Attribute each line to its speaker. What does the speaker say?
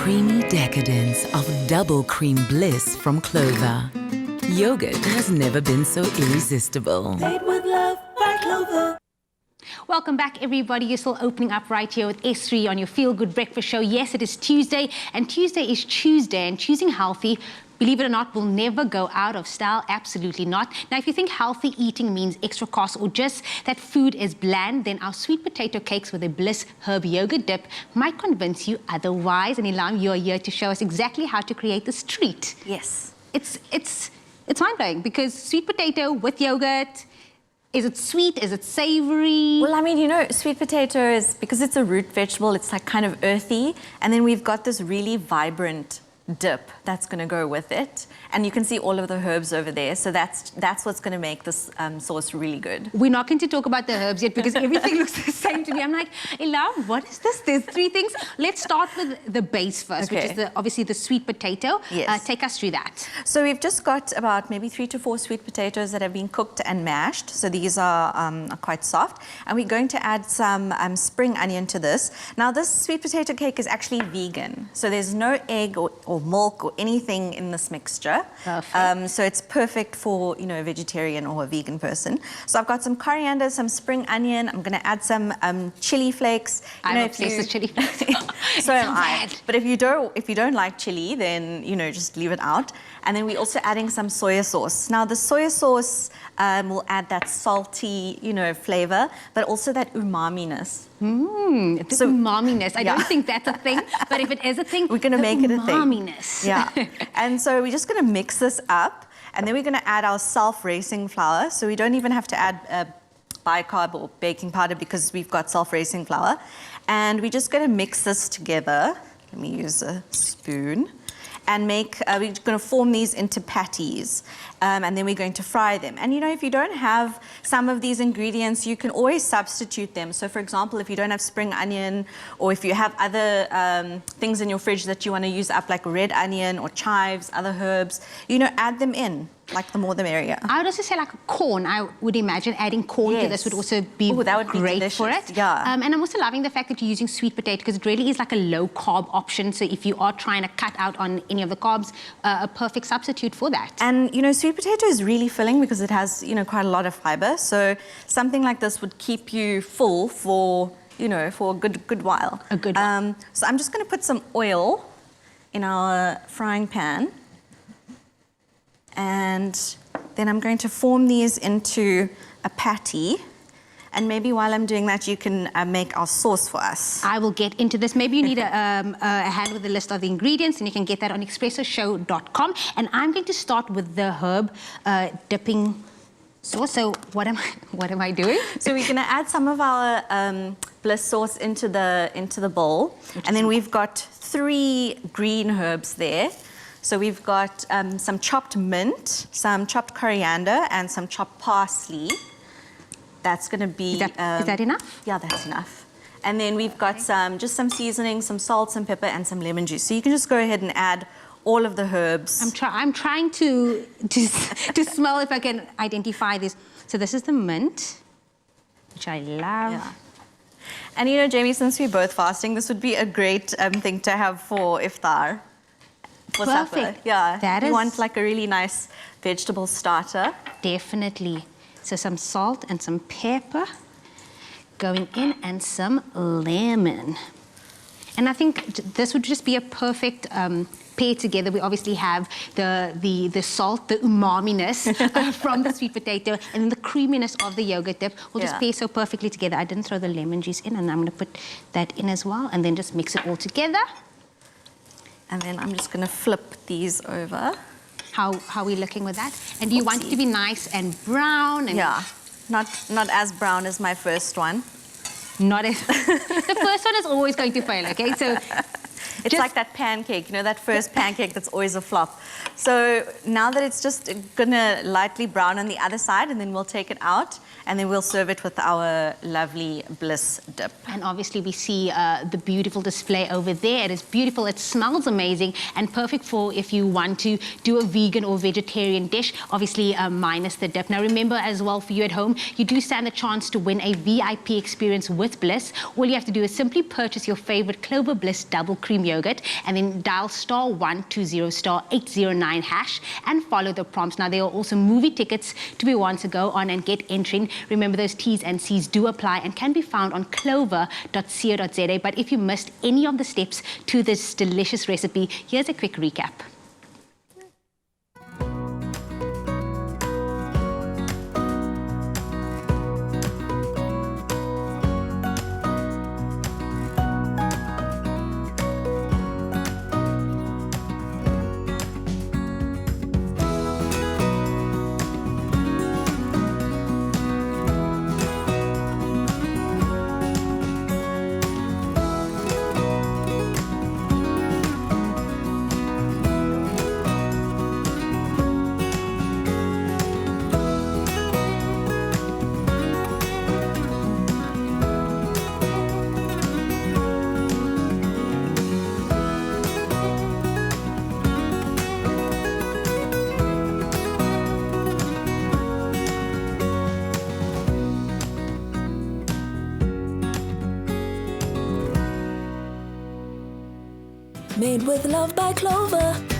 Speaker 1: creamy decadence of double cream bliss from Clover. Yogurt has never been so irresistible.
Speaker 2: Made with love by Clover.
Speaker 3: Welcome back, everybody. You're still opening up right here with S3 on your Feel Good Breakfast Show. Yes, it is Tuesday, and Tuesday is Tuesday, and choosing healthy, believe it or not, will never go out of style. Absolutely not. Now, if you think healthy eating means extra cost or just that food is bland, then our sweet potato cakes with a Bliss herb yogurt dip might convince you otherwise. And Ilam, you're here to show us exactly how to create this treat.
Speaker 4: Yes.
Speaker 3: It's mind-blowing because sweet potato with yogurt. Is it sweet? Is it savory?
Speaker 4: Well, I mean, you know, sweet potato is, because it's a root vegetable, it's like kind of earthy. And then we've got this really vibrant dip that's going to go with it. And you can see all of the herbs over there. So that's what's going to make this sauce really good.
Speaker 3: We're not going to talk about the herbs yet because everything looks the same to me. I'm like, Ilam, what is this? There's three things. Let's start with the base first,
Speaker 4: Okay.
Speaker 3: which is obviously the sweet potato.
Speaker 4: Yes.
Speaker 3: Take us through that.
Speaker 4: So we've just got about maybe 3 to 4 sweet potatoes that have been cooked and mashed. So these are quite soft. And we're going to add some spring onion to this. Now, this sweet potato cake is actually vegan. So there's no egg or milk or anything in this mixture.
Speaker 3: Perfect.
Speaker 4: So it's perfect for, you know, a vegetarian or a vegan person. So I've got some coriander, some spring onion. I'm going to add some chili flakes.
Speaker 3: I'm obsessed with chili flakes.
Speaker 4: So am I.
Speaker 3: bad.
Speaker 4: But if you don't like chili, then, you know, just leave it out. And then we're also adding some soy sauce. Now, the soy sauce will add that salty, you know, flavor, but also that umami-ness.
Speaker 3: The umami-ness. I don't think that's a thing, but if it is a thing,
Speaker 4: We're going to make it a thing.
Speaker 3: Umami-ness.
Speaker 4: Yeah. And so we're just going to mix this up, and then we're going to add our self-raising flour. So we don't even have to add bicarb or baking powder because we've got self-raising flour. And we're just going to mix this together. Let me use a spoon. And we're going to form these into patties, and then we're going to fry them. And you know, if you don't have some of these ingredients, you can always substitute them. So for example, if you don't have spring onion, or if you have other things in your fridge that you want to use up, like red onion or chives, other herbs, you know, add them in. Like the more the merrier.
Speaker 3: I would also say like corn. I would imagine adding corn to this would also be
Speaker 4: that would be
Speaker 3: great
Speaker 4: delicious.
Speaker 3: for it.
Speaker 4: Yeah.
Speaker 3: And I'm also loving the fact that you're using sweet potato because it really is like a low carb option. So if you are trying to cut out on any of the carbs, a perfect substitute for that.
Speaker 4: And you know, sweet potato is really filling because it has, you know, quite a lot of fiber. So something like this would keep you full for, you know, for a good while.
Speaker 3: A good while.
Speaker 4: So I'm just going to put some oil in our frying pan. And then I'm going to form these into a patty. And maybe while I'm doing that, you can make our sauce for us.
Speaker 3: I will get into this. Maybe you need a hand with a list of the ingredients, and you can get that on expressoshow.com. And I'm going to start with the herb dipping sauce. So what am I doing?
Speaker 4: So we're going to add some of our Bliss sauce into the bowl. And then we've got 3 green herbs there. So we've got some chopped mint, some chopped coriander, and some chopped parsley. That's going to be...
Speaker 3: Is that enough?
Speaker 4: Yeah, that's enough. And then we've got just some seasoning, some salt, some pepper, and some lemon juice. So you can just go ahead and add all of the herbs.
Speaker 3: I'm trying to smell if I can identify this. So this is the mint, which I love.
Speaker 4: Yeah. And you know, Jamie, since we're both fasting, this would be a great thing to have for iftar. For
Speaker 3: Perfect.
Speaker 4: supper. Yeah.
Speaker 3: That
Speaker 4: you
Speaker 3: is...
Speaker 4: want like a really nice vegetable starter.
Speaker 3: Definitely. So some salt and some pepper going in, and some lemon. And I think this would just be a perfect pair together. We obviously have the salt, the umami-ness from the sweet potato, and then the creaminess of the yogurt dip will just pair so perfectly together. I didn't throw the lemon juice in, and I'm going to put that in as well, and then just mix it all together.
Speaker 4: And then I'm just going to flip these over.
Speaker 3: How are we looking with that? And do you want it to be nice and brown? And
Speaker 4: yeah, not as brown as my first one.
Speaker 3: Not as... The first one is always going to fail, okay? So
Speaker 4: it's like that pancake, you know, that first pancake that's always a flop. So now that it's just gonna lightly brown on the other side, and then we'll take it out, and then we'll serve it with our lovely Bliss dip.
Speaker 3: And obviously we see the beautiful display over there. It is beautiful, it smells amazing, and perfect for if you want to do a vegan or vegetarian dish, obviously minus the dip. Now remember as well, for you at home, you do stand a chance to win a VIP experience with Bliss. All you have to do is simply purchase your favorite Clover Bliss double cream yogurt yogurt, and then dial *120 *809 hash and follow the prompts. Now, there are also movie tickets to be won, to go on and get entering. Remember, those T's and C's do apply and can be found on clover.co.za. But if you missed any of the steps to this delicious recipe, here's a quick recap.
Speaker 2: Made with love by Clover.